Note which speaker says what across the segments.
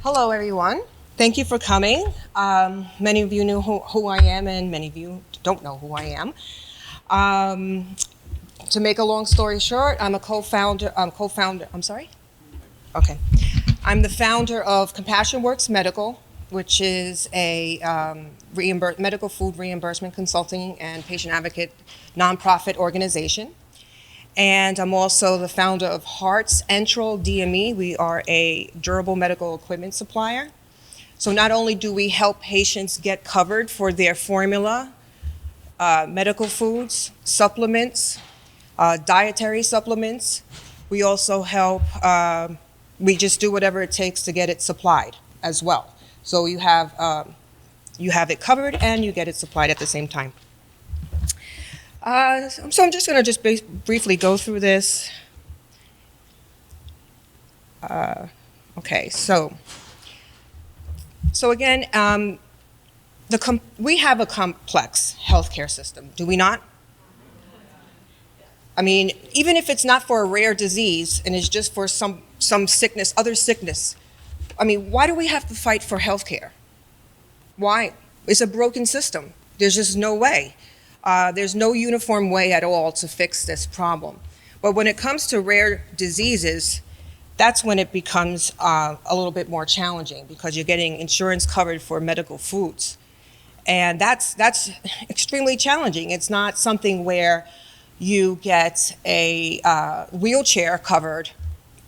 Speaker 1: Hello, everyone. Thank you for coming. Many of you know who I am, and many of you don't know who I am. To make a long story short, I'm a co-founder. I'm sorry. Okay. I'm the founder of Compassion Works Medical, which is a medical food reimbursement consulting and patient advocate nonprofit organization. And I'm also the founder of Hearts Enteral DME. We are a durable medical equipment supplier. So not only do we help patients get covered for their formula, medical foods, supplements, dietary supplements, we also help, we just do whatever it takes to get it supplied as well. So you have it covered and you get it supplied at the same time. So I'm just going to briefly go through this. Okay, so again, we have a complex healthcare system, do we not? I mean, even if it's not for a rare disease and it's just for some sickness, other sickness, I mean, why do we have to fight for healthcare? Why? It's a broken system. There's just no way. There's no uniform way at all to fix this problem. But when it comes to rare diseases, that's when it becomes a little bit more challenging because you're getting insurance covered for medical foods. And that's extremely challenging. It's not something where you get a wheelchair covered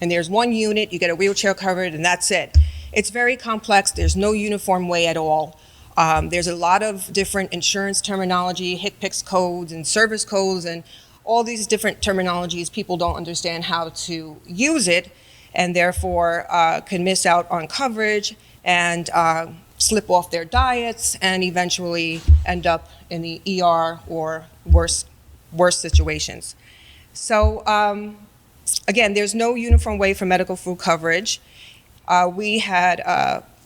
Speaker 1: and there's one unit, you get a wheelchair covered and that's it. It's very complex. There's no uniform way at all. There's a lot of different insurance terminology, HCPCS codes and service codes, and all these different terminologies. People don't understand how to use it, and therefore can miss out on coverage and slip off their diets, and eventually end up in the ER or worse situations. So again, there's no uniform way for medical food coverage.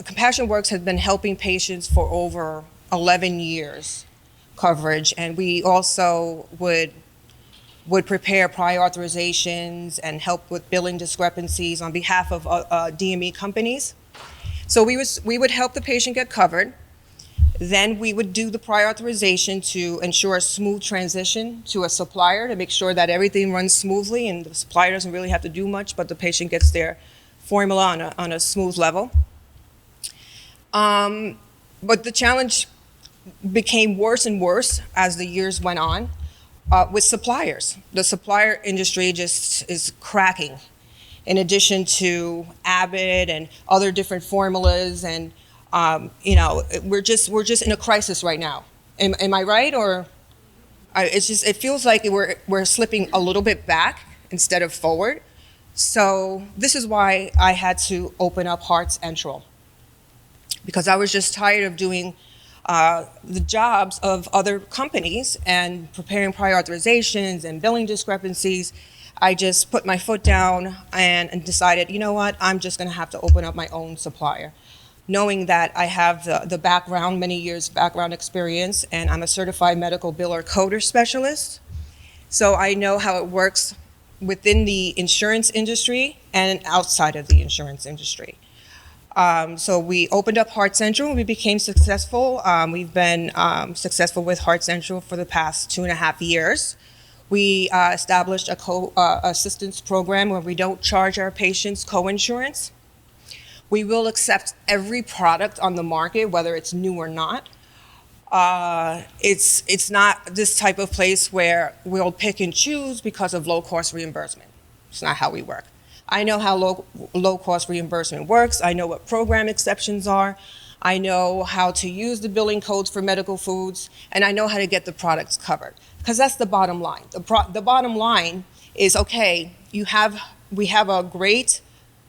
Speaker 1: Compassion Works has been helping patients for over 11 years coverage, and we also would prepare prior authorizations and help with billing discrepancies on behalf of DME companies. So we would help the patient get covered. Then we would do the prior authorization to ensure a smooth transition to a supplier to make sure that everything runs smoothly and the supplier doesn't really have to do much, but the patient gets their formula on a smooth level. But the challenge became worse and worse as the years went on with suppliers. The supplier industry just is cracking. In addition to Abbott and other different formulas, and we're just in a crisis right now. Am I right? Or it feels like we're slipping a little bit back instead of forward. So this is why I had to open up Hearts Enteral, because I was just tired of doing the jobs of other companies and preparing prior authorizations and billing discrepancies. I just put my foot down and decided, you know what, I'm just going to have to open up my own supplier, knowing that I have the background, many years background experience, and I'm a certified medical biller coder specialist. So I know how it works within the insurance industry and outside of the insurance industry. So we opened up Hearts Enteral and we became successful. We've been successful with Hearts Enteral for the past 2.5 years. We established a co-assistance program where we don't charge our patients co-insurance. We will accept every product on the market, whether it's new or not. It's not this type of place where we'll pick and choose because of low-cost reimbursement. It's not how we work. I know how low-cost reimbursement works. I know what program exceptions are. I know how to use the billing codes for medical foods, and I know how to get the products covered. Because that's the bottom line. The bottom line is, okay, we have a great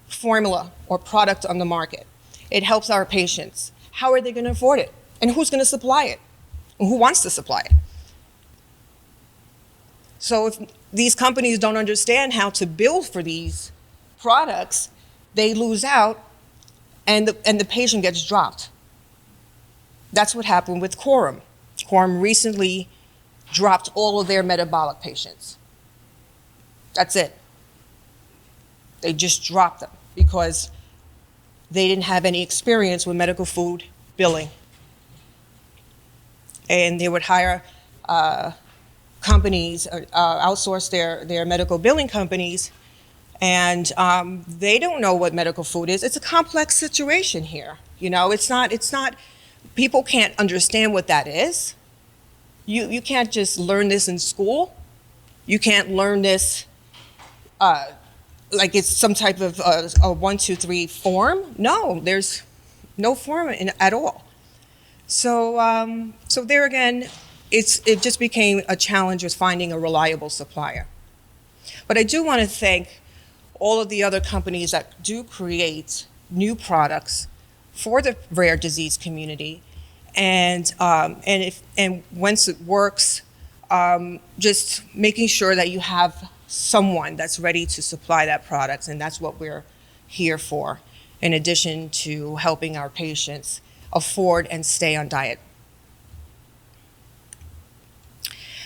Speaker 1: formula or product on the market. It helps our patients. How are they going to afford it? And who's going to supply it? And who wants to supply it? So if these companies don't understand how to bill for these products, they lose out and the patient gets dropped. That's what happened with Quorum. Quorum recently dropped all of their metabolic patients. That's it. They just dropped them because they didn't have any experience with medical food billing. And they would hire companies, outsource their medical billing companies, and they don't know what medical food is. It's a complex situation here. You know, it's not, people can't understand what that is. You can't just learn this in school. You can't learn this like it's some type of a 1, 2, 3 form. No, there's no form at all. So, so there again, it just became a challenge with finding a reliable supplier. But I do want to thank all of the other companies that do create new products for the rare disease community, and once it works, just making sure that you have someone that's ready to supply that product, and that's what we're here for, in addition to helping our patients afford and stay on diet.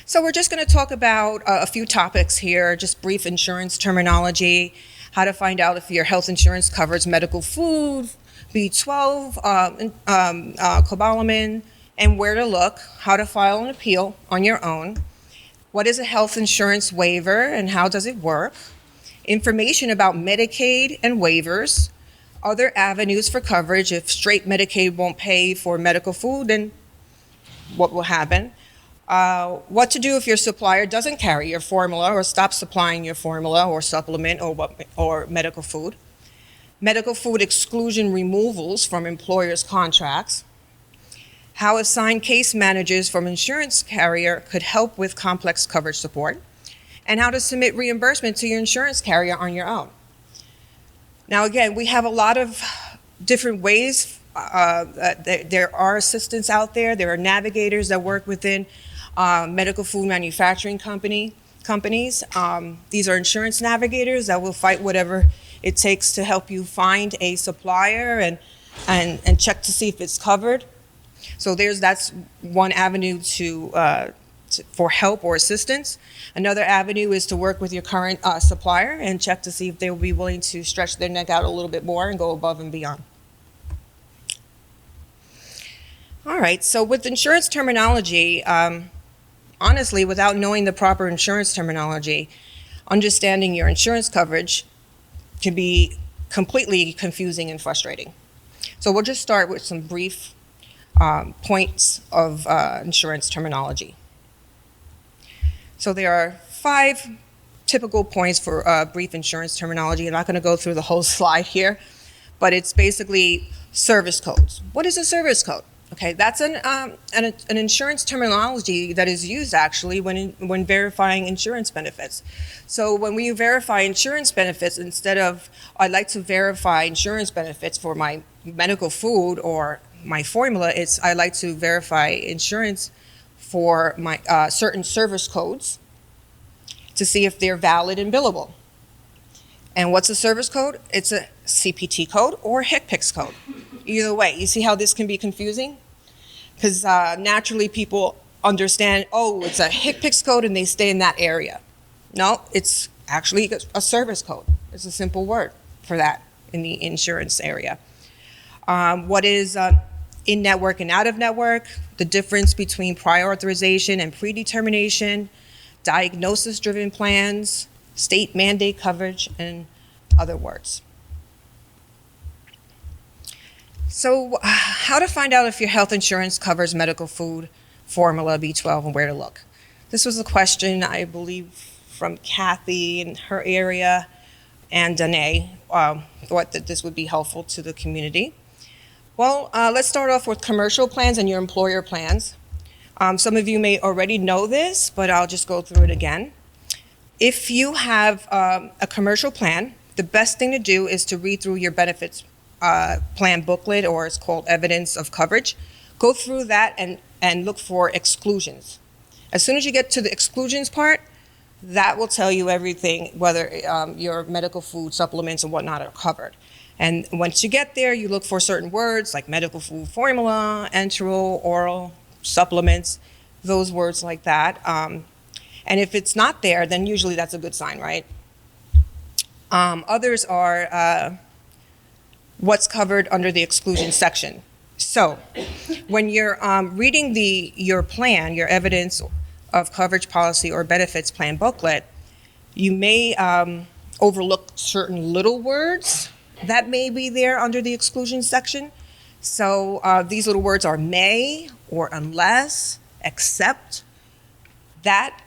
Speaker 1: So we're just going to talk about a few topics here, just brief insurance terminology, how to find out if your health insurance covers medical food, B12, cobalamin, and where to look, how to file an appeal on your own, what is a health insurance waiver and how does it work, information about Medicaid and waivers, other avenues for coverage. If straight Medicaid won't pay for medical food, then what will happen? What to do if your supplier doesn't carry your formula or stops supplying your formula or supplement or medical food. Medical food exclusion removals from employers' contracts. How assigned case managers from insurance carrier could help with complex coverage support. And how to submit reimbursement to your insurance carrier on your own. Now again, we have a lot of different ways. There are assistants out there. There are navigators that work within medical food manufacturing companies. These are insurance navigators that will fight whatever it takes to help you find a supplier and check to see if it's covered. So that's one avenue for help or assistance. Another avenue is to work with your current supplier and check to see if they will be willing to stretch their neck out a little bit more and go above and beyond. All right, so with insurance terminology, honestly, without knowing the proper insurance terminology, understanding your insurance coverage can be completely confusing and frustrating. So we'll just start with some brief points of insurance terminology. So there are 5 typical points for brief insurance terminology. I'm not going to go through the whole slide here, but it's basically service codes. What is a service code? Okay, that's an insurance terminology that is used actually when verifying insurance benefits. So when we verify insurance benefits, instead of I'd like to verify insurance benefits for my medical food or my formula, it's I'd like to verify insurance for my certain service codes to see if they're valid and billable. And what's a service code? It's a CPT code or HCPCS code. Either way, you see how this can be confusing? Because naturally people understand, oh, it's a HCPCS code and they stay in that area. No, it's actually a service code. It's a simple word for that in the insurance area. What is in-network and out-of-network, the difference between prior authorization and predetermination, diagnosis-driven plans, state mandate coverage, and other words. So how to find out if your health insurance covers medical food, formula, B12, and where to look? This was a question, I believe, from Kathy in her area, and Danae thought that this would be helpful to the community. Well, let's start off with commercial plans and your employer plans. Some of you may already know this, but I'll just go through it again. If you have a commercial plan, the best thing to do is to read through your benefits plan booklet, or it's called evidence of coverage. Go through that and look for exclusions. As soon as you get to the exclusions part, that will tell you everything, whether your medical food supplements and whatnot are covered. And once you get there, you look for certain words like medical food formula, enteral, oral, supplements, those words like that. And if it's not there, then usually that's a good sign, right? Others are what's covered under the exclusion section. So when you're reading your plan, your evidence of coverage policy or benefits plan booklet, you may overlook certain little words that may be there under the exclusion section. So these little words are may or unless, except. That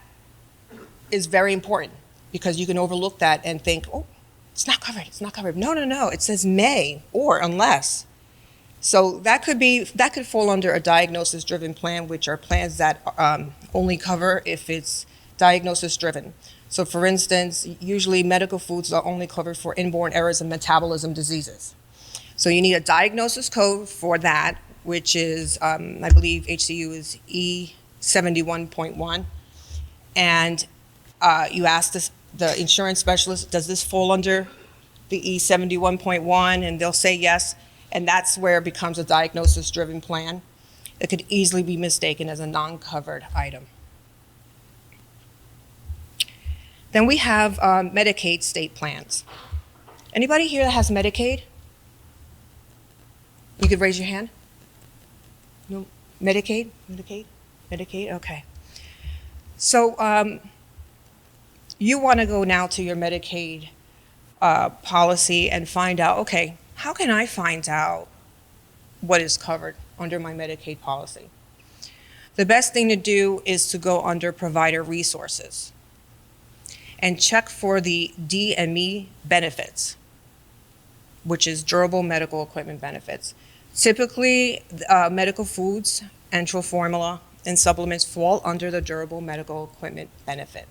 Speaker 1: is very important because you can overlook that and think, oh, it's not covered, it's not covered. No, it says may or unless. So that could fall under a diagnosis-driven plan, which are plans that only cover if it's diagnosis-driven. So for instance, usually medical foods are only covered for inborn errors and metabolism diseases. So you need a diagnosis code for that, which is, I believe HCU is E71.1. And you ask the insurance specialist, does this fall under the E71.1? And they'll say yes. And that's where it becomes a diagnosis-driven plan. It could easily be mistaken as a non-covered item. Then we have Medicaid state plans. Anybody here that has Medicaid? You could raise your hand. No, Medicaid, okay. So you want to go now to your Medicaid policy and find out, okay, how can I find out what is covered under my Medicaid policy? The best thing to do is to go under provider resources and check for the DME benefits, which is durable medical equipment benefits. Typically, medical foods, enteral formula, and supplements fall under the durable medical equipment benefit.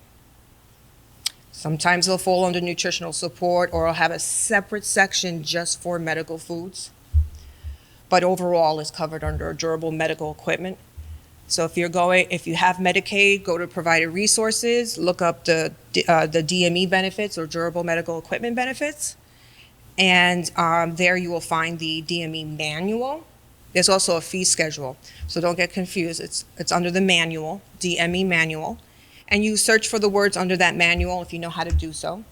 Speaker 1: Sometimes they'll fall under nutritional support or I'll have a separate section just for medical foods. But overall, it's covered under durable medical equipment. So if you have Medicaid, go to provider resources, look up the DME benefits or durable medical equipment benefits. And there you will find the DME manual. There's also a fee schedule. So don't get confused. It's under the manual, DME manual. And you search for the words under that manual if you know how to do so.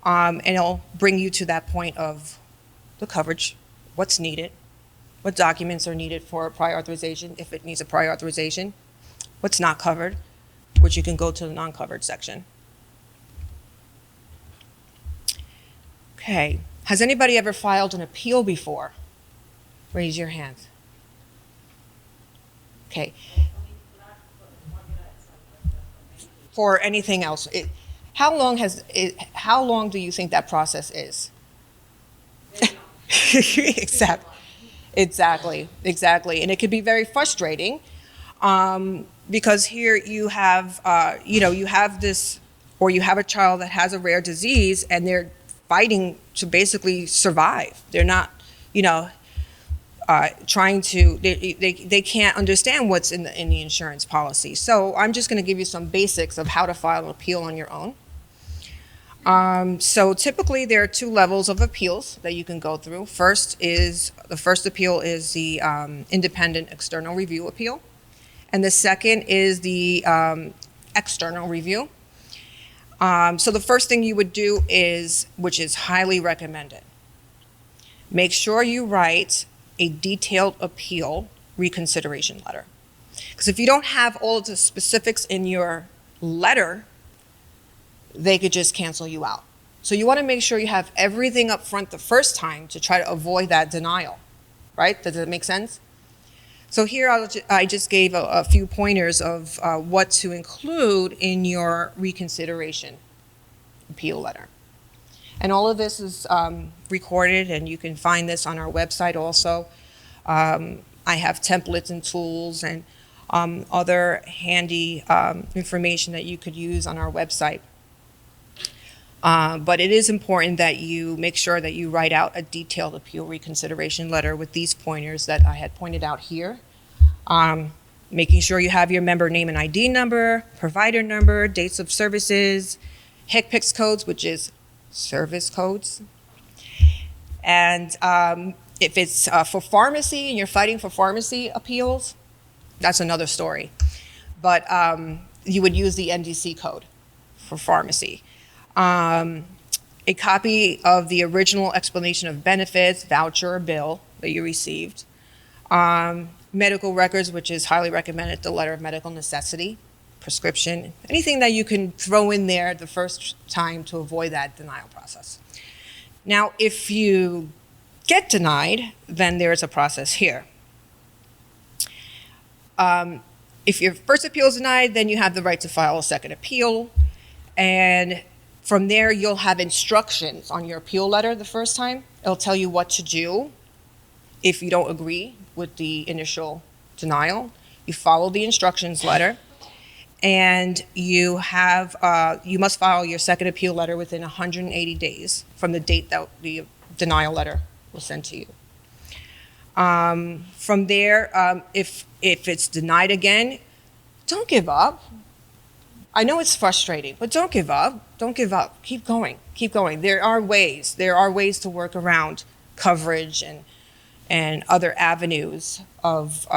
Speaker 1: And it'll bring you to that point of the coverage, what's needed, what documents are needed for a prior authorization, if it needs a prior authorization, what's not covered, which you can go to the non-covered section. Okay, has anybody ever filed an appeal before? Raise your hand. Okay. For anything else, how long do you think that process is? Exactly, and it could be very frustrating because here you have, you have this, or you have a child that has a rare disease and they're fighting to basically survive. They're not, trying to, they can't understand what's in the insurance policy. So I'm just going to give you some basics of how to file an appeal on your own. So typically there are two levels of appeals that you can go through. The first appeal is the independent external review appeal. And the second is the external review. So the first thing you would do is, which is highly recommended, make sure you write a detailed appeal reconsideration letter. Because if you don't have all of the specifics in your letter, they could just cancel you out. So you want to make sure you have everything up front the first time to try to avoid that denial, right? Does that make sense? So here I just gave a few pointers of what to include in your reconsideration appeal letter. And all of this is recorded, and you can find this on our website also. I have templates and tools and other handy information that you could use on our website. But it is important that you make sure that you write out a detailed appeal reconsideration letter with these pointers that I had pointed out here. Making sure you have your member name and ID number, provider number, dates of services, HCPCS codes, which is service codes. And if it's for pharmacy and you're fighting for pharmacy appeals, that's another story. But you would use the NDC code for pharmacy. a copy of the original explanation of benefits, voucher, or bill that you received, medical records, which is highly recommended, the letter of medical necessity, prescription, anything that you can throw in there the first time to avoid that denial process. Now, if you get denied, then there's a process here. If your first appeal is denied, then you have the right to file a second appeal. And from there, you'll have instructions on your appeal letter the first time. It'll tell you what to do if you don't agree with the initial denial. You follow the instructions letter, and you must file your second appeal letter within 180 days from the date that the denial letter was sent to you. From there, if it's denied again, don't give up. I know it's frustrating, but don't give up. Don't give up. Keep going. Keep going. There are ways. There are ways to work around coverage and other avenues of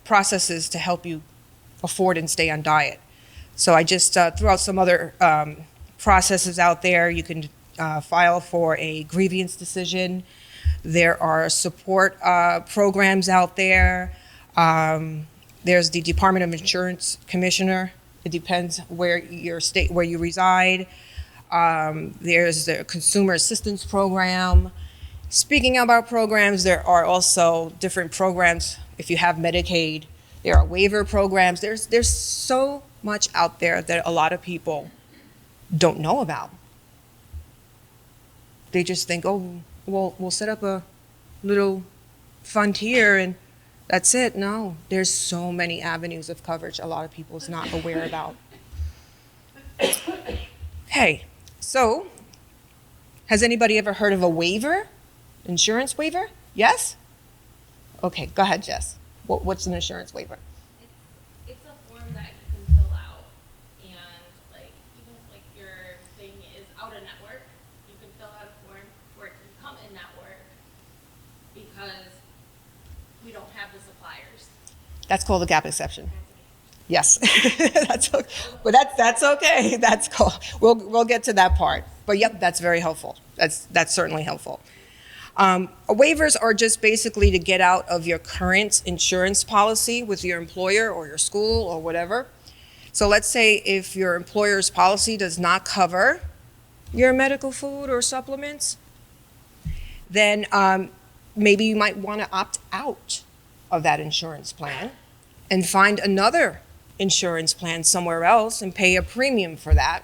Speaker 1: processes to help you afford and stay on diet. So I just threw out some other processes out there. You can file for a grievance decision. There are support programs out there. There's the Department of Insurance Commissioner. It depends where you reside. There's the Consumer Assistance Program. Speaking about programs, there are also different programs. If you have Medicaid, there are waiver programs. There's so much out there that a lot of people don't know about. They just think, oh, well, we'll set up a little fund here and that's it. No, there's so many avenues of coverage a lot of people is not aware about. Hey, so has anybody ever heard of a waiver? Insurance waiver? Yes? Okay, go ahead, Jess. What's an insurance waiver?
Speaker 2: It's a form that you can fill out, and even if your thing is out of network, you can fill out a form where it can come in network because we don't have the suppliers.
Speaker 1: That's called a gap exception. Yes, that's okay. But that's okay. That's cool. We'll get to that part. But yep, that's very helpful. That's certainly helpful. Waivers are just basically to get out of your current insurance policy with your employer or your school or whatever. So let's say if your employer's policy does not cover your medical food or supplements, then maybe you might want to opt out of that insurance plan and find another insurance plan somewhere else and pay a premium for that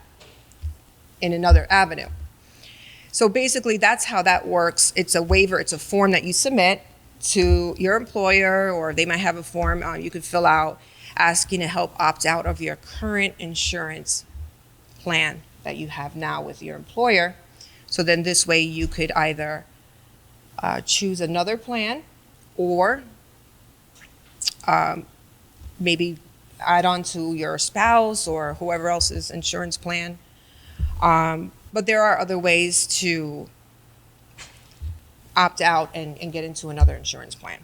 Speaker 1: in another avenue. So basically, that's how that works. It's a waiver. It's a form that you submit to your employer, or they might have a form you could fill out asking to help opt out of your current insurance plan that you have now with your employer. So then this way you could either choose another plan or maybe add on to your spouse or whoever else's insurance plan. But there are other ways to opt out and get into another insurance plan.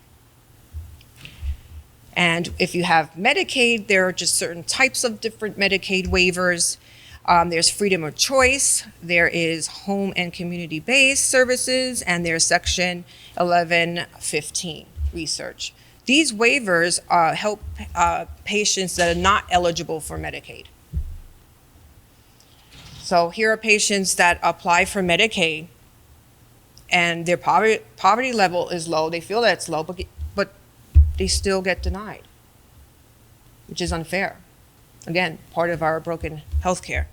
Speaker 1: And if you have Medicaid, there are just certain types of different Medicaid waivers. There's freedom of choice, there is home and community-based services, and there's Section 1115 research. These waivers help patients that are not eligible for Medicaid. So here are patients that apply for Medicaid and their poverty level is low. They feel that it's low, but they still get denied, which is unfair. Again, part of our broken healthcare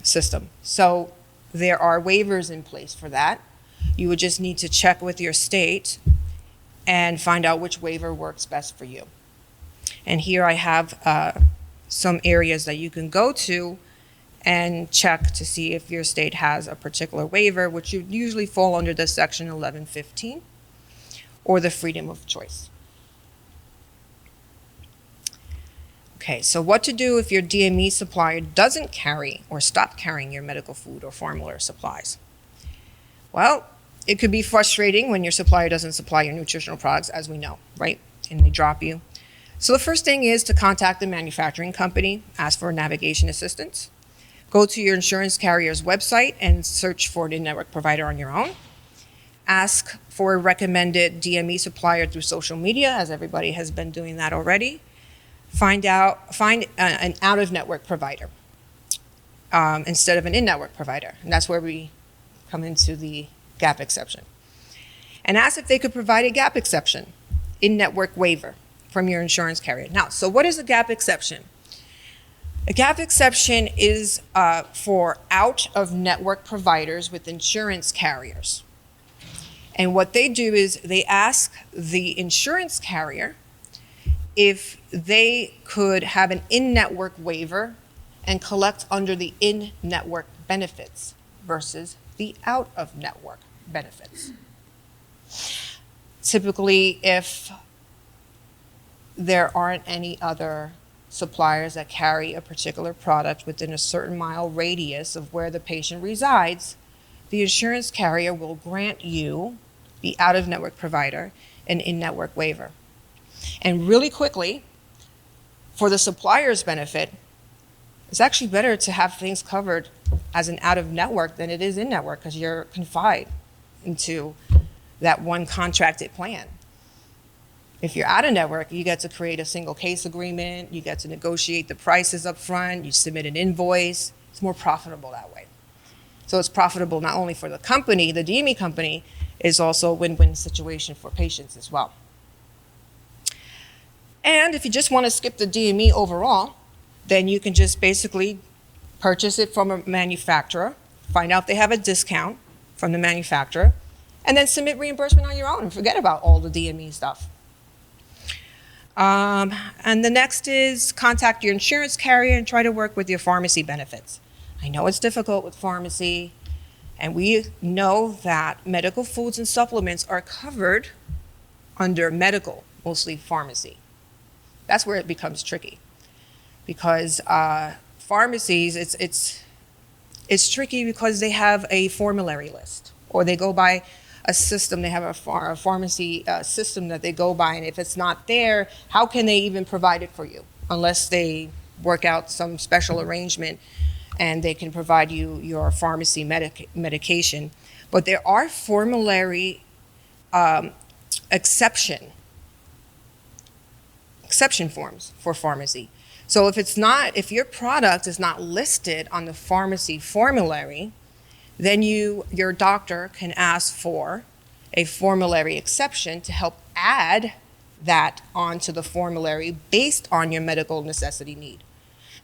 Speaker 1: system. So there are waivers in place for that. You would just need to check with your state and find out which waiver works best for you. And here I have some areas that you can go to and check to see if your state has a particular waiver, which would usually fall under the Section 1115 or the freedom of choice. Okay, so what to do if your DME supplier doesn't carry or stop carrying your medical food or formula supplies? Well, it could be frustrating when your supplier doesn't supply your nutritional products, as we know, right? And they drop you. So the first thing is to contact the manufacturing company, ask for navigation assistance. Go to your insurance carrier's website and search for an in-network provider on your own. Ask for a recommended DME supplier through social media, as everybody has been doing that already. Find an out-of-network provider instead of an in-network provider. And that's where we come into the gap exception. And ask if they could provide a gap exception, in-network waiver from your insurance carrier. Now, so what is a gap exception? A gap exception is for out-of-network providers with insurance carriers. And what they do is they ask the insurance carrier if they could have an in-network waiver and collect under the in-network benefits versus the out-of-network benefits. Typically, if there aren't any other suppliers that carry a particular product within a certain mile radius of where the patient resides, the insurance carrier will grant you, the out-of-network provider, an in-network waiver. And really quickly, for the supplier's benefit, it's actually better to have things covered as an out-of-network than it is in-network, because you're confined into that one contracted plan. If you're out-of-network, you get to create a single case agreement, you get to negotiate the prices up front, you submit an invoice. It's more profitable that way. So it's profitable not only for the company, the DME company, it's also a win-win situation for patients as well. And if you just want to skip the DME overall, then you can just basically purchase it from a manufacturer, find out they have a discount from the manufacturer, and then submit reimbursement on your own and forget about all the DME stuff. And the next is contact your insurance carrier and try to work with your pharmacy benefits. I know it's difficult with pharmacy, and we know that medical foods and supplements are covered under medical, mostly pharmacy. That's where it becomes tricky, because pharmacies, it's tricky because they have a formulary list, or they go by a system. They have a pharmacy system that they go by, and if it's not there, how can they even provide it for you unless they work out some special arrangement and they can provide you your pharmacy medication. But there are formulary exception forms for pharmacy. So if your product is not listed on the pharmacy formulary, then your doctor can ask for a formulary exception to help add that onto the formulary based on your medical necessity need.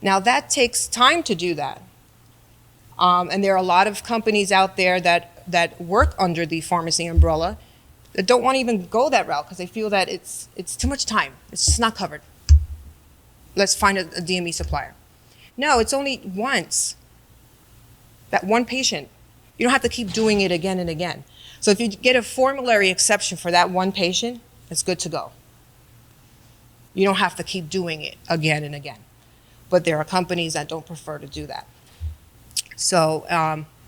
Speaker 1: Now, that takes time to do that. And there are a lot of companies out there that work under the pharmacy umbrella that don't want to even go that route because they feel that it's too much time. It's just not covered. Let's find a DME supplier. No, it's only once. That one patient. You don't have to keep doing it again and again. So if you get a formulary exception for that one patient, it's good to go. You don't have to keep doing it again and again. But there are companies that don't prefer to do that. So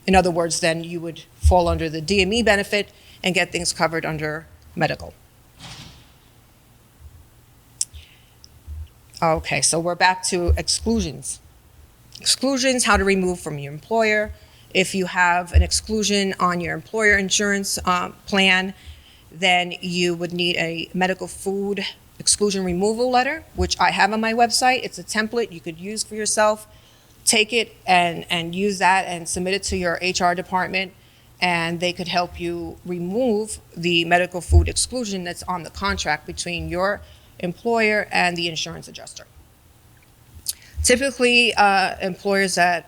Speaker 1: in other words, then you would fall under the DME benefit and get things covered under medical. Okay, so we're back to exclusions. Exclusions, how to remove from your employer. If you have an exclusion on your employer insurance plan, then you would need a medical food exclusion removal letter, which I have on my website. It's a template you could use for yourself. Take it and use that and submit it to your HR department, and they could help you remove the medical food exclusion that's on the contract between your employer and the insurance adjuster. Typically, employers that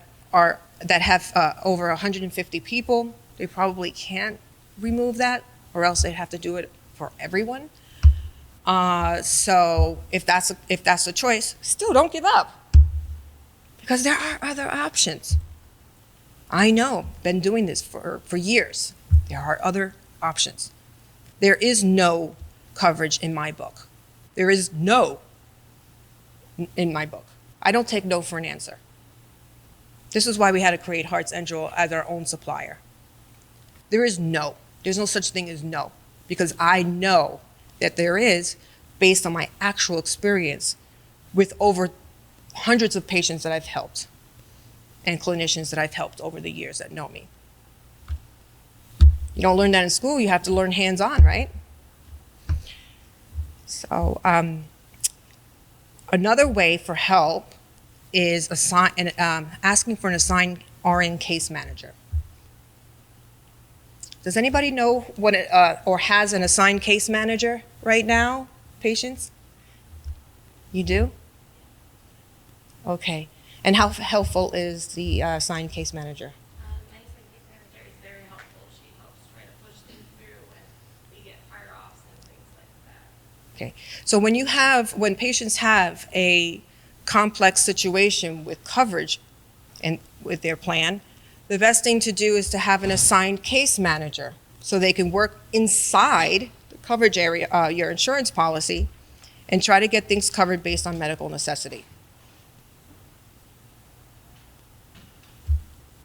Speaker 1: have over 150 people, they probably can't remove that, or else they'd have to do it for everyone. So if that's the choice, still don't give up, because there are other options. I know, been doing this for years. There are other options. There is no coverage in my book. There is no in my book. I don't take no for an answer. This is why we had to create Hearts Angel as our own supplier. There's no such thing as no, because I know that there is, based on my actual experience with over hundreds of patients that I've helped. and clinicians that I've helped over the years that know me. You don't learn that in school, you have to learn hands-on, right? So another way for help is asking for an assigned RN case manager. Does anybody know what or has an assigned case manager right now, patients? You do? Okay. And how helpful is the assigned case manager?
Speaker 2: My assigned case manager is very helpful. She helps try to push things through when we get prior offs and things like that.
Speaker 1: Okay. So when patients have a complex situation with coverage and with their plan, the best thing to do is to have an assigned case manager so they can work inside the coverage area, your insurance policy, and try to get things covered based on medical necessity.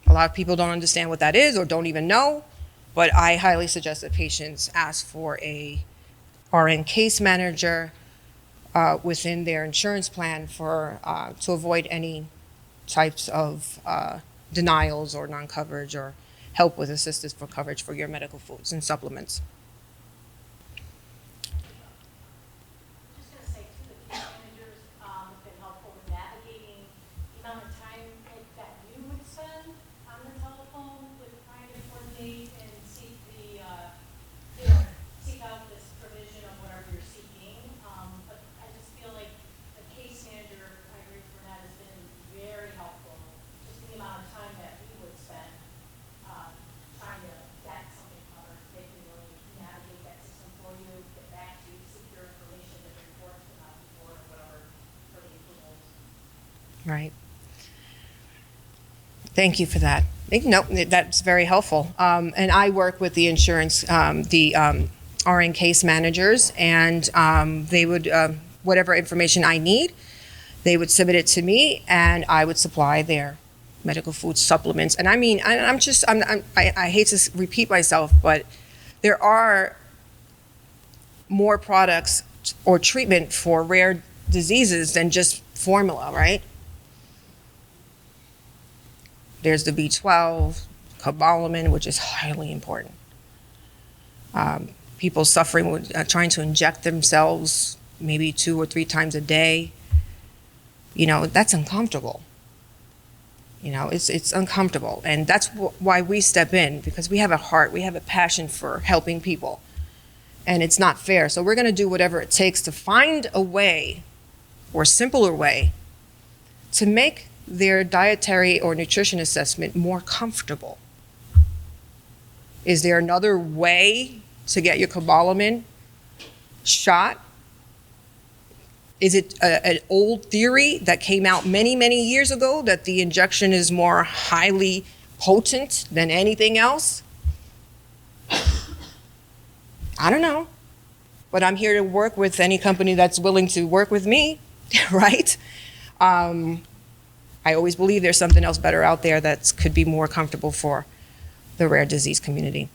Speaker 1: A lot of people don't understand what that is or don't even know, but I highly suggest that patients ask for a RN case manager within their insurance plan to avoid any types of denials or non-coverage or help with assistance for coverage for your medical foods and supplements.
Speaker 3: Just going to say, too, the case managers have been helpful with navigating the amount of time that you would spend on the telephone with trying to coordinate and seek seek out this provision of whatever you're seeking. But I just feel like the case manager, I agree with Raenette, has been very helpful. Just the amount of time that we would spend trying to get something covered. They can really navigate that system for you, get back to you, seek your information, the reports, before or whatever for the approvals.
Speaker 1: Right. Thank you for that. No, that's very helpful. And I work with the insurance, RN case managers, and they would, whatever information I need, they would submit it to me, and I would supply their medical food supplements. And I mean, I hate to repeat myself, but there are more products or treatment for rare diseases than just formula, right? There's the B12, cobalamin, which is highly important. People suffering with trying to inject themselves maybe 2 or 3 times a day, that's uncomfortable. It's uncomfortable. And that's why we step in, because we have a heart, we have a passion for helping people. And it's not fair. So we're going to do whatever it takes to find a way, or simpler way, to make their dietary or nutrition assessment more comfortable. Is there another way to get your cobalamin shot? Is it an old theory that came out many, many years ago that the injection is more highly potent than anything else? I don't know. But I'm here to work with any company that's willing to work with me, right? I always believe there's something else better out there that could be more comfortable for the rare disease community.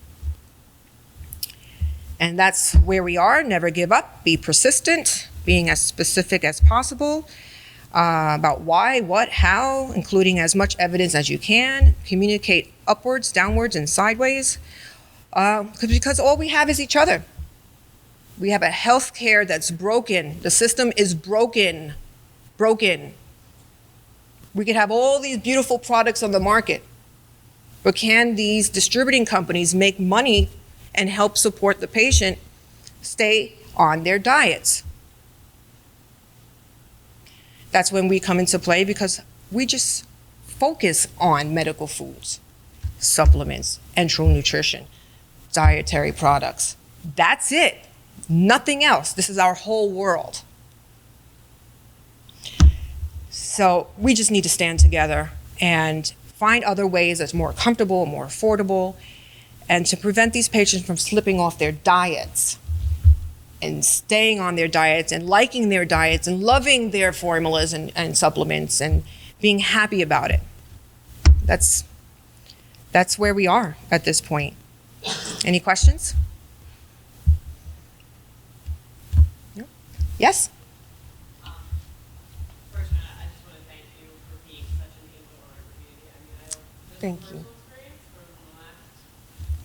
Speaker 1: And that's where we are. Never give up. Be persistent, being as specific as possible about why, what, how, including as much evidence as you can. Communicate upwards, downwards, and sideways. Because all we have is each other. We have a healthcare that's broken. The system is broken. We could have all these beautiful products on the market, but can these distributing companies make money and help support the patient stay on their diets? That's when we come into play, because we just focus on medical foods, supplements, enteral nutrition, dietary products. That's it. Nothing else. This is our whole world. So we just need to stand together and find other ways that's more comfortable, more affordable, and to prevent these patients from slipping off their diets and staying on their diets and liking their diets and loving their formulas and supplements and being happy about it. That's where we are at this point. Any questions? No? Yes?
Speaker 4: First, I just want to thank you for being such an angel in our community. I
Speaker 1: Thank you.
Speaker 4: personal experience from the last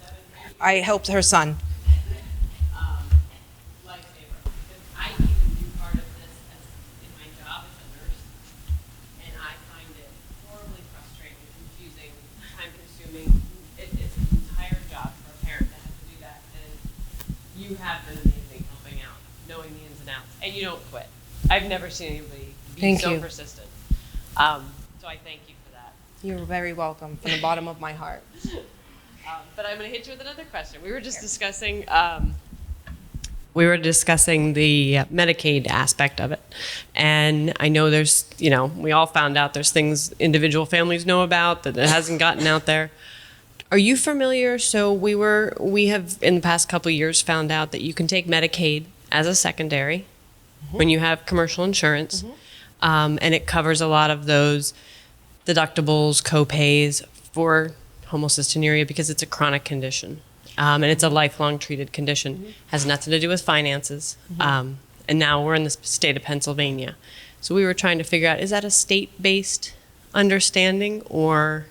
Speaker 4: 7 to 8 years.
Speaker 1: I helped her son.
Speaker 4: Lifesaver. Because I even do part of this as in my job as a nurse, and I find it horribly frustrating, confusing, time-consuming. It's an entire job for a parent to have to do that, and you have been amazing helping out, knowing the ins and outs, and you don't quit. I've never seen anybody be
Speaker 1: Thank
Speaker 4: so
Speaker 1: you.
Speaker 4: persistent. So I thank you for that.
Speaker 1: You're very welcome from the bottom of my heart.
Speaker 4: But I'm going to hit you with another question. We were just discussing. We were discussing the Medicaid aspect of it, and I know there's, we all found out there's things individual families know about that it hasn't gotten out there. Are you familiar? So we have in the past couple of years found out that you can take Medicaid as a secondary when you have commercial insurance, and it covers a lot of those deductibles, co-pays for homocystinuria because it's a chronic condition. And it's a lifelong treated condition. Has nothing to do with finances. And now we're in the state of Pennsylvania. So we were trying to figure out, is that a state-based understanding or?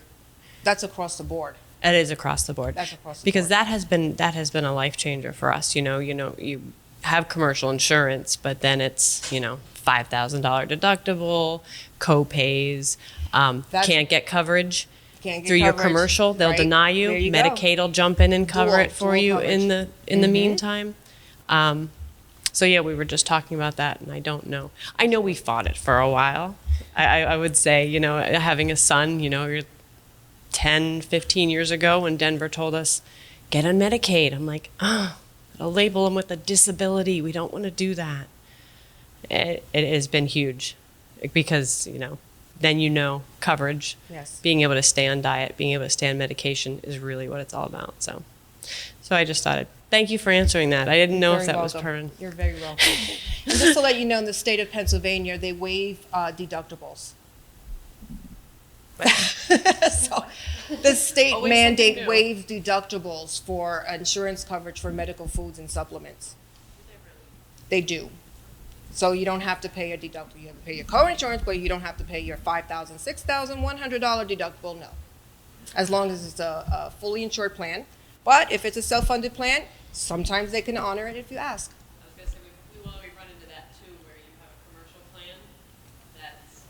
Speaker 1: That's across the board.
Speaker 4: It is across the board.
Speaker 1: That's across the
Speaker 4: because
Speaker 1: board.
Speaker 4: that has been a life changer for us. You have commercial insurance, but then it's, $5,000 deductible, co-pays, can't get coverage.
Speaker 1: Can't get
Speaker 4: Through your
Speaker 1: coverage,
Speaker 4: commercial, they'll
Speaker 1: right?
Speaker 4: deny you.
Speaker 1: There you go.
Speaker 4: Medicaid will jump in and cover
Speaker 1: Dual-
Speaker 4: it for
Speaker 1: dual
Speaker 4: you
Speaker 1: coverage.
Speaker 4: in the meantime. So yeah, we were just talking about that, and I don't know. I know we fought it for a while. I would say, having a son, you're 10, 15 years ago when Denver told us, get on Medicaid. I'm like, it'll label them with a disability. We don't want to do that. It has been huge because, then coverage.
Speaker 1: Yes.
Speaker 4: Being able to stay on diet, being able to stay on medication is really what it's all about. So I just thought, thank you for answering that. I didn't know if
Speaker 1: Very
Speaker 4: that was
Speaker 1: welcome.
Speaker 4: pertinent.
Speaker 1: You're very welcome. And just to let you know, in the state of Pennsylvania, they waive deductibles. So the state
Speaker 4: Always
Speaker 1: mandate
Speaker 4: something new.
Speaker 1: waives deductibles for insurance coverage for medical foods and supplements. They do. So you don't have to pay a deductible. You have to pay your co-insurance, but you don't have to pay your $5,000, $6,000, $100 deductible, no. As long as it's a fully insured plan. But if it's a self-funded plan, sometimes they can honor it if you ask.
Speaker 4: I was going to say, we run into that too, where you have a commercial plan that's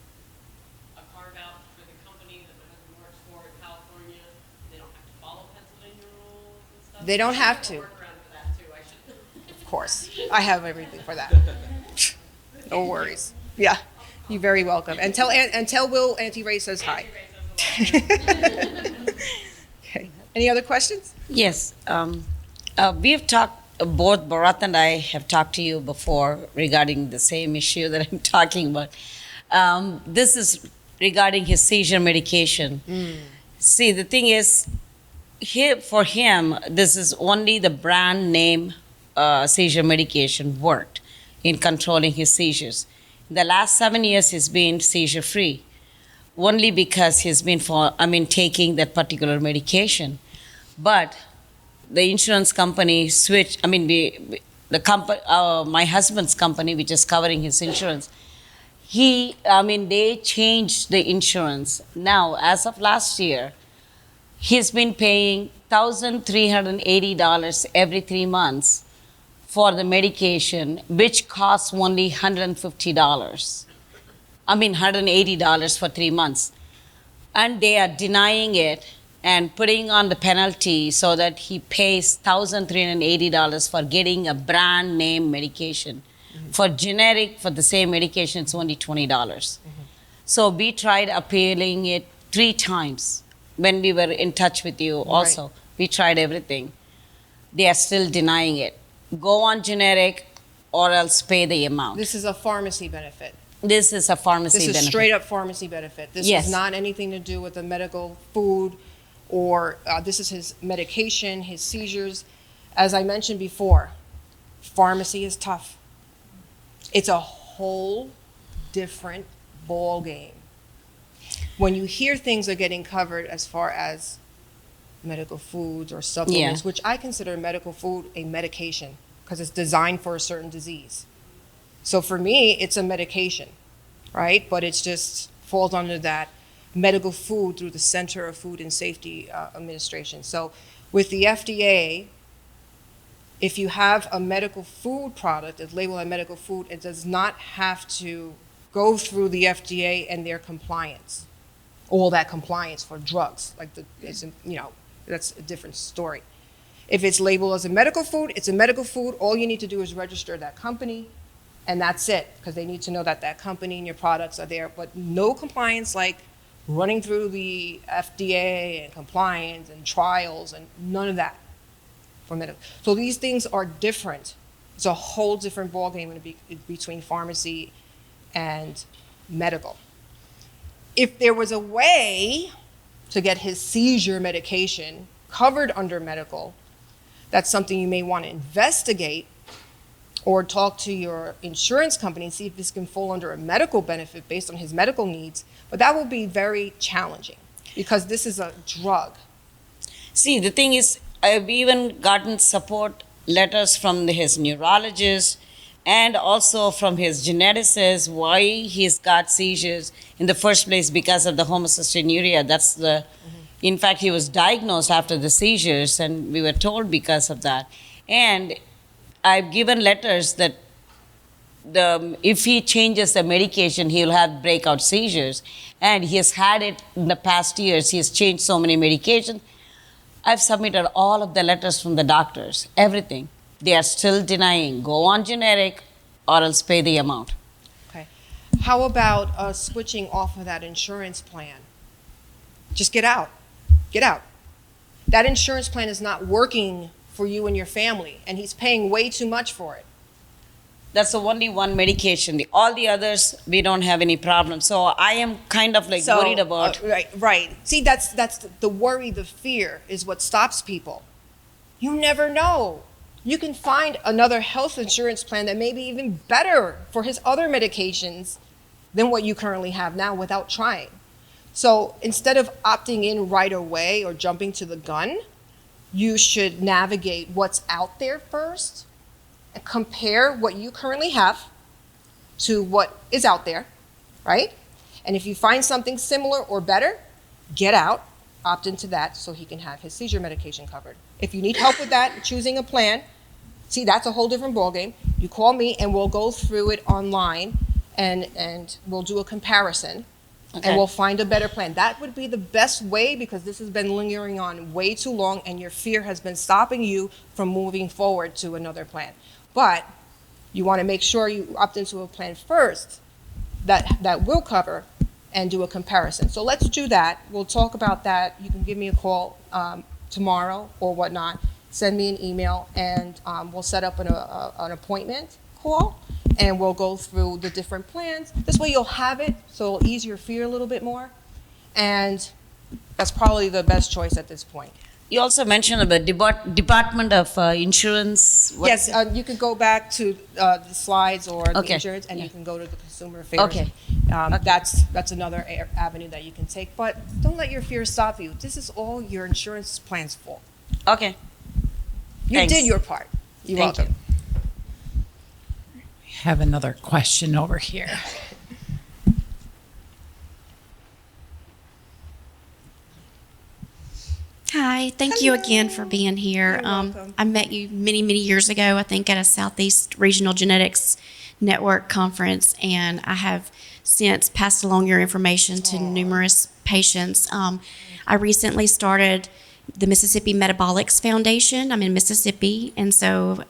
Speaker 4: a carve-out for the company that my husband works for in California. They don't have to follow Pennsylvania rules and stuff.
Speaker 1: They don't have to.
Speaker 4: Work around for that too. I should.
Speaker 1: Of course. I have everything for that. No worries. Yeah, you're very welcome. And tell Will Auntie Ray says hi. Okay. Any other questions?
Speaker 5: Yes. We have talked, both Bharat and I have talked to you before regarding the same issue that I'm talking about. This is regarding his seizure medication. See, the thing is, for him, this is only the brand name seizure medication worked in controlling his seizures. In the last 7 years, he's been seizure-free, only because he's been taking that particular medication. But the insurance company switched, my husband's company, which is covering his insurance, they changed the insurance. Now, as of last year, he's been paying $1,380 every 3 months for the medication, which costs only $150. $180 for 3 months. And they are denying it and putting on the penalty so that he pays $1,380 for getting a brand name medication. For generic, for the same medication, it's only $20. So we tried appealing it 3 times when we were in touch with you also.
Speaker 1: Right.
Speaker 5: We tried everything. They are still denying it. Go on generic or else pay the amount.
Speaker 1: This is a pharmacy benefit.
Speaker 5: This is a pharmacy
Speaker 1: This is
Speaker 5: benefit.
Speaker 1: straight up pharmacy benefit. This
Speaker 5: Yes.
Speaker 1: is not anything to do with the medical food or this is his medication, his seizures. As I mentioned before, pharmacy is tough. It's a whole different ball game. When you hear things are getting covered as far as medical foods or supplements,
Speaker 5: Yeah.
Speaker 1: which I consider medical food a medication because it's designed for a certain disease. So for me, it's a medication, right? But it's just falls under that medical food through the Center of Food and Safety Administration. So with the FDA, if you have a medical food product that's labeled as medical food, it does not have to go through the FDA and their compliance, all that compliance for drugs. That's a different story. If it's labeled as a medical food, it's a medical food. All you need to do is register that company, and that's it, because they need to know that that company and your products are there. But no compliance like running through the FDA and compliance and trials and none of that for medical. So these things are different. It's a whole different ballgame between pharmacy and medical. If there was a way to get his seizure medication covered under medical, that's something you may want to investigate or talk to your insurance company and see if this can fall under a medical benefit based on his medical needs. But that will be very challenging because this is a drug.
Speaker 5: See, the thing is, I've even gotten support letters from his neurologist and also from his geneticist why he's got seizures in the first place because of the homocystinuria. That's the, in fact, he was diagnosed after the seizures, and we were told because of that. And I've given letters that if he changes the medication, he'll have breakout seizures. And he has had it in the past years. He has changed so many medications. I've submitted all of the letters from the doctors, everything. They are still denying. Go on generic or else pay the amount.
Speaker 1: Okay. How about switching off of that insurance plan? Just get out. Get out. That insurance plan is not working for you and your family, and he's paying way too much for it.
Speaker 5: That's the only one medication. All the others, we don't have any problem. So I am kind of like worried about.
Speaker 1: Right. See, that's the worry, the fear is what stops people. You never know. You can find another health insurance plan that may be even better for his other medications than what you currently have now without trying. So instead of opting in right away or jumping to the gun, you should navigate what's out there first and compare what you currently have to what is out there, right? And if you find something similar or better, get out, opt into that so he can have his seizure medication covered. If you need help with that, choosing a plan, see, that's a whole different ballgame. You call me and we'll go through it online and we'll do a comparison.
Speaker 5: Okay.
Speaker 1: And we'll find a better plan. That would be the best way because this has been lingering on way too long and your fear has been stopping you from moving forward to another plan. But you want to make sure you opt into a plan first that will cover and do a comparison. So let's do that. We'll talk about that. You can give me a call tomorrow or whatnot. Send me an email and we'll set up an appointment call. And we'll go through the different plans. This way you'll have it, so it'll ease your fear a little bit more. And that's probably the best choice at this point.
Speaker 5: You also mentioned about Department of Insurance.
Speaker 1: Yes, you can go back to the slides or the
Speaker 5: Okay.
Speaker 1: insurance, and you can go to the Consumer Affairs.
Speaker 5: Okay.
Speaker 1: That's another avenue that you can take. But don't let your fear stop you. This is all your insurance plan's fault.
Speaker 5: Okay.
Speaker 1: You
Speaker 5: Thanks.
Speaker 1: did your part. You're
Speaker 5: Thank
Speaker 1: welcome.
Speaker 6: Have another question over here.
Speaker 7: Hi, thank you again for being here.
Speaker 1: You're welcome.
Speaker 7: I met you many, many years ago, I think at a Southeast Regional Genetics Network conference, and I have since passed along your information to numerous patients. I recently started the Mississippi Metabolics Foundation. I'm in Mississippi, and so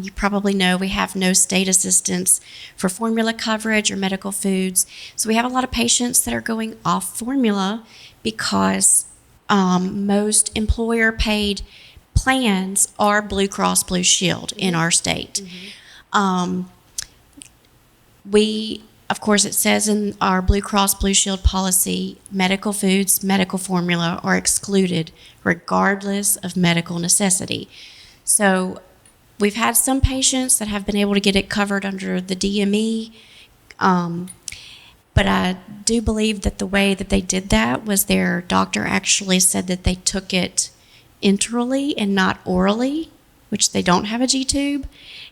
Speaker 7: you probably know we have no state assistance for formula coverage or medical foods. So we have a lot of patients that are going off formula because most employer-paid plans are Blue Cross Blue Shield in our state. We, of course, it says in our Blue Cross Blue Shield policy, medical foods, medical formula are excluded regardless of medical necessity. So we've had some patients that have been able to get it covered under the DME, but I do believe that the way that they did that was their doctor actually said that they took it enterally and not orally, which they don't have a G-tube,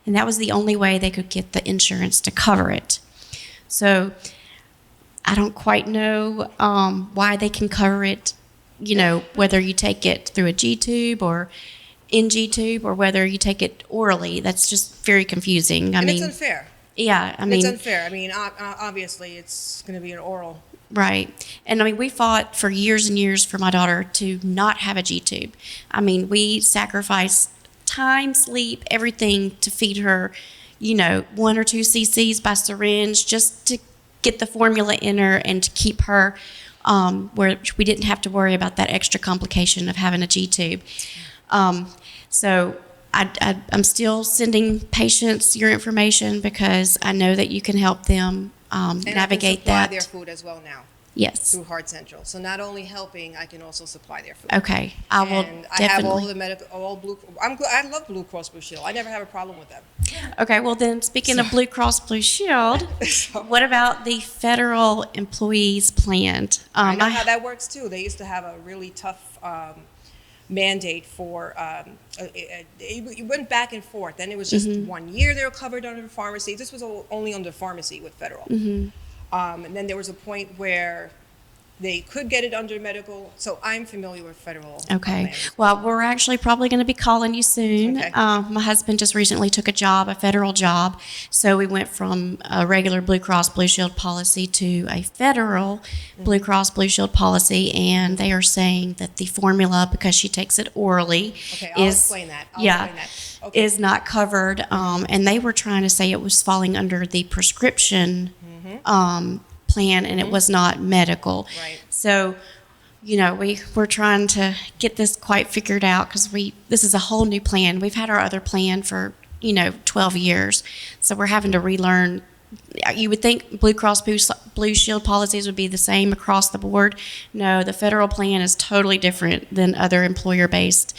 Speaker 7: and that was the only way they could get the insurance to cover it. So I don't quite know why they can cover it, whether you take it through a G tube or NG tube or whether you take it orally. That's just very confusing.
Speaker 1: And it's unfair.
Speaker 7: Yeah,
Speaker 1: It's unfair. I mean, obviously, it's going to be an oral.
Speaker 7: Right. And we fought for years and years for my daughter to not have a G tube. We sacrificed time, sleep, everything to feed her, 1 or 2 cc's by syringe just to get the formula in her and to keep her where we didn't have to worry about that extra complication of having a G tube. So I'm still sending patients your information because I know that you can help them navigate
Speaker 1: And I can supply
Speaker 7: that.
Speaker 1: their food as well now
Speaker 7: Yes.
Speaker 1: through Heart Central. So not only helping, I can also supply their food.
Speaker 7: Okay. I will
Speaker 1: And I have all
Speaker 7: definitely.
Speaker 1: the medical, all Blue. I love Blue Cross Blue Shield. I never have a problem with them.
Speaker 7: Okay. Well, then, speaking of Blue Cross Blue Shield, what about the federal employees plan?
Speaker 1: I know how that works too. They used to have a really tough mandate for. It went back and forth. Then it was just 1 year they were covered under pharmacy. This was only under pharmacy with federal. And then there was a point where they could get it under medical. So I'm familiar with federal.
Speaker 7: Okay.
Speaker 1: plans.
Speaker 7: Well, we're actually probably going to be calling you soon.
Speaker 1: Okay.
Speaker 7: My husband just recently took a federal job. So we went from a regular Blue Cross Blue Shield policy to a federal Blue Cross Blue Shield policy. And they are saying that the formula, because she takes it orally,
Speaker 1: Okay, I'll
Speaker 7: is,
Speaker 1: explain that. I'll
Speaker 7: yeah,
Speaker 1: explain that. Okay.
Speaker 7: is not covered. And they were trying to say it was falling under the prescription plan and it was not medical.
Speaker 1: Right.
Speaker 7: So, we're trying to get this quite figured out because this is a whole new plan. We've had our other plan for, 12 years. So we're having to relearn. You would think Blue Cross Blue Shield policies would be the same across the board. No, the federal plan is totally different than other employer-based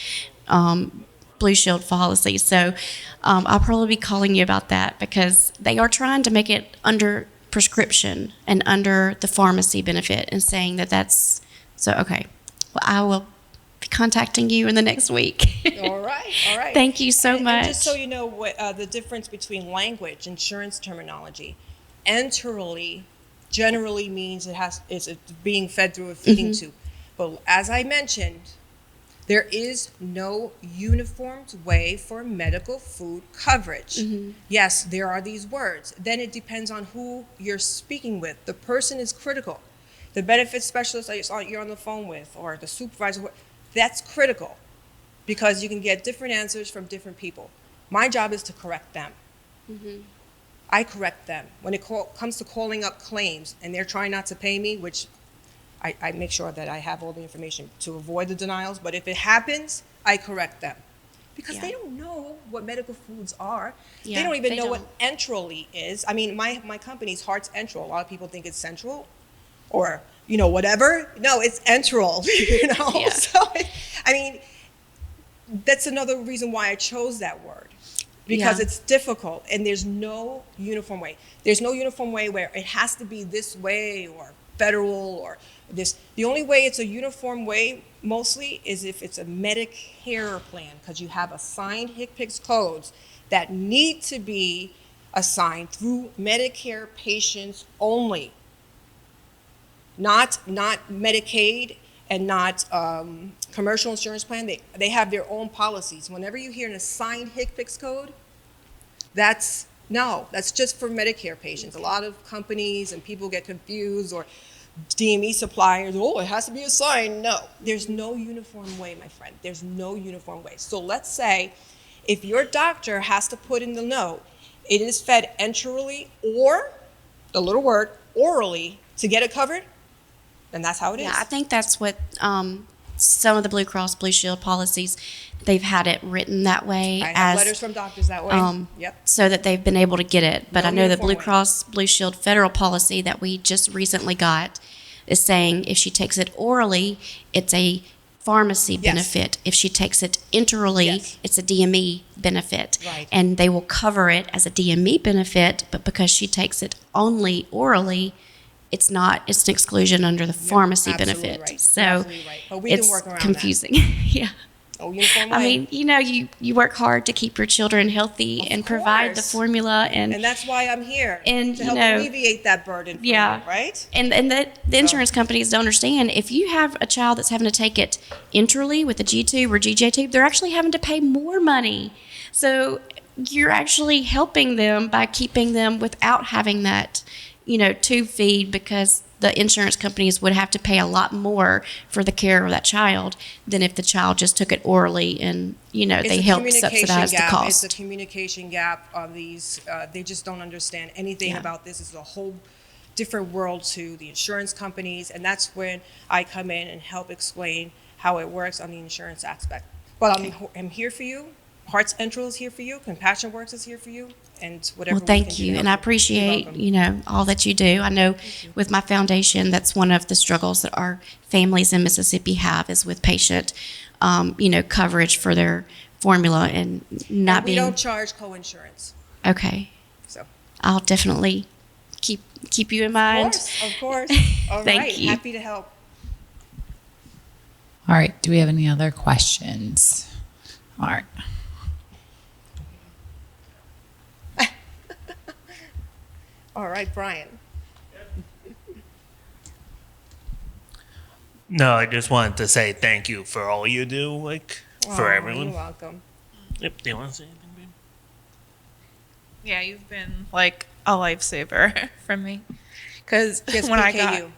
Speaker 7: Blue Shield policies. So I'll probably be calling you about that because they are trying to make it under prescription and under the pharmacy benefit and saying that's so. Okay, well, I will be contacting you in the next week.
Speaker 1: All right.
Speaker 7: Thank you so much.
Speaker 1: And just so you know what the difference between language, insurance terminology, enterally generally means it's being fed through a feeding tube. But as I mentioned, there is no uniformed way for medical food coverage. Yes, there are these words. Then it depends on who you're speaking with. The person is critical. The benefits specialist that you're on the phone with or the supervisor, that's critical because you can get different answers from different people. My job is to correct them. I correct them. When it comes to calling up claims and they're trying not to pay me, which I make sure that I have all the information to avoid the denials, but if it happens, I correct them. Because they don't know what medical foods are.
Speaker 7: Yeah,
Speaker 1: they don't even
Speaker 7: they
Speaker 1: know
Speaker 7: don't.
Speaker 1: what enterally is. I mean, my company's Heart's Enteral. A lot of people think it's central or, whatever. No, it's enteral,
Speaker 7: Yeah.
Speaker 1: So, that's another reason why I chose that word. Because
Speaker 7: Yeah.
Speaker 1: it's difficult and there's no uniform way. There's no uniform way where it has to be this way or federal or this. The only way it's a uniform way mostly is if it's a Medicare plan because you have assigned HCPCS codes that need to be assigned through Medicare patients only. Not Medicaid and not commercial insurance plan. They have their own policies. Whenever you hear an assigned HCPCS code, that's just for Medicare patients. A lot of companies and people get confused or DME suppliers, it has to be assigned. No, there's no uniform way, my friend. There's no uniform way. So let's say if your doctor has to put in the note, it is fed enterally or, the little word, orally to get it covered, then that's how it is.
Speaker 7: Yeah, I think that's what some of the Blue Cross Blue Shield policies, they've had it written that way.
Speaker 1: I have letters from doctors that way. Yep.
Speaker 7: So that they've been able to get it. But
Speaker 1: No
Speaker 7: I know the
Speaker 1: uniform
Speaker 7: Blue
Speaker 1: way.
Speaker 7: Cross Blue Shield federal policy that we just recently got is saying if she takes it orally, it's a pharmacy
Speaker 1: Yes.
Speaker 7: benefit. If she takes it enterally,
Speaker 1: Yes.
Speaker 7: it's a DME benefit.
Speaker 1: Right.
Speaker 7: And they will cover it as a DME benefit, but because she takes it only orally, it's not, it's an exclusion under the pharmacy
Speaker 1: Absolutely
Speaker 7: benefit.
Speaker 1: right.
Speaker 7: So
Speaker 1: Absolutely right. But we can
Speaker 7: it's
Speaker 1: work around that.
Speaker 7: confusing. Yeah.
Speaker 1: Oh, uniform
Speaker 7: I
Speaker 1: way.
Speaker 7: mean, you work hard to keep your children healthy
Speaker 1: Of
Speaker 7: and provide the
Speaker 1: course.
Speaker 7: formula
Speaker 1: And that's why I'm here,
Speaker 7: And,
Speaker 1: to
Speaker 7: you
Speaker 1: help
Speaker 7: know,
Speaker 1: alleviate that burden for
Speaker 7: yeah.
Speaker 1: you, right?
Speaker 7: And that the insurance companies don't understand, if you have a child that's having to take it enterally with a G tube or GJ tube, they're actually having to pay more money. So you're actually helping them by keeping them without having that, tube feed, because the insurance companies would have to pay a lot more for the care of that child than if the child just took it orally and, they help subsidize the cost.
Speaker 1: It's a communication gap of these, they just don't understand anything
Speaker 7: Yeah.
Speaker 1: about this. It's a whole different world to the insurance companies, and that's when I come in and help explain how it works on the insurance aspect. But I'm here for you. Hearts Central is here for you. Compassion Works is here for you, and whatever.
Speaker 7: Well, thank you, and I appreciate, all that you do. I know with my foundation, that's one of the struggles that our families in Mississippi have, is with patient, coverage for their formula and not
Speaker 1: We
Speaker 7: being,
Speaker 1: don't charge co-insurance,
Speaker 7: okay.
Speaker 1: so.
Speaker 7: I'll definitely keep you in mind.
Speaker 1: Of course. All
Speaker 7: Thank
Speaker 1: right,
Speaker 7: you.
Speaker 1: happy to help.
Speaker 6: All right. Do we have any other questions? All right.
Speaker 1: All right, Brian.
Speaker 8: No, I just wanted to say thank you for all you do, for
Speaker 1: Oh,
Speaker 8: everyone.
Speaker 1: You're welcome.
Speaker 8: Yep. Do you want to say anything, babe?
Speaker 9: Yeah, you've been like a lifesaver for me. Because
Speaker 1: Yes,
Speaker 9: when
Speaker 1: PKU.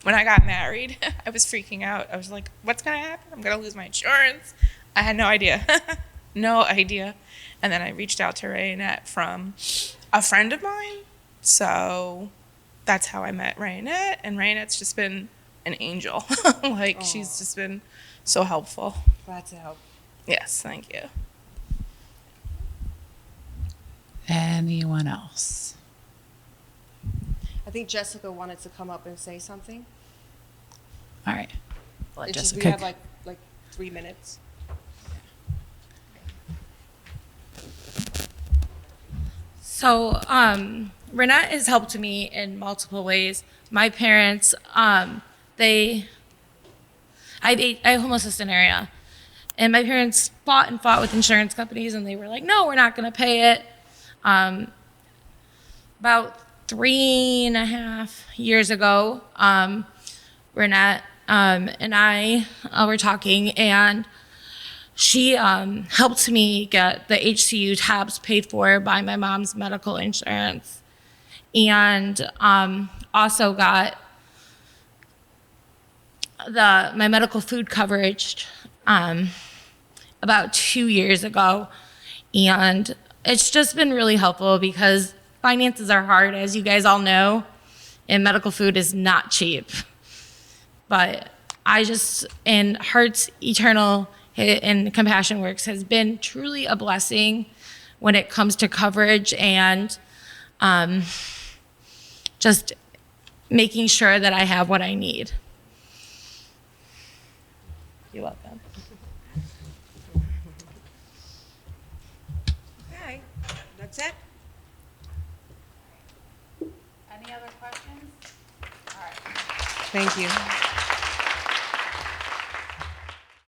Speaker 9: I got married, I was freaking out. I was like, "What's gonna happen? I'm gonna lose my insurance." I had no idea, no idea. And then I reached out to Raenette from a friend of mine. So that's how I met Raenette, and Raenette's just been an angel. She's just been so helpful.
Speaker 1: Glad to help.
Speaker 9: Yes, thank you.
Speaker 6: Anyone else?
Speaker 1: I think Jessica wanted to come up and say something.
Speaker 6: All right. Let
Speaker 1: It's just, we
Speaker 6: Jessica.
Speaker 1: have like 3 minutes.
Speaker 10: So, Raenette has helped me in multiple ways. My parents, I have homeless area, and my parents fought and fought with insurance companies, and they were like, "No, we're not going to pay it." About 3.5 years ago, Raenette and I were talking, and she helped me get the HCU tabs paid for by my mom's medical insurance, and also got my medical food coverage about 2 years ago. And it's just been really helpful because finances are hard, as you guys all know, and medical food is not cheap. But and Hearts Eternal and Compassion Works has been truly a blessing when it comes to coverage and just making sure that I have what I need. You're welcome.
Speaker 1: Okay, that's it.
Speaker 6: Any other questions? All right.
Speaker 1: Thank you.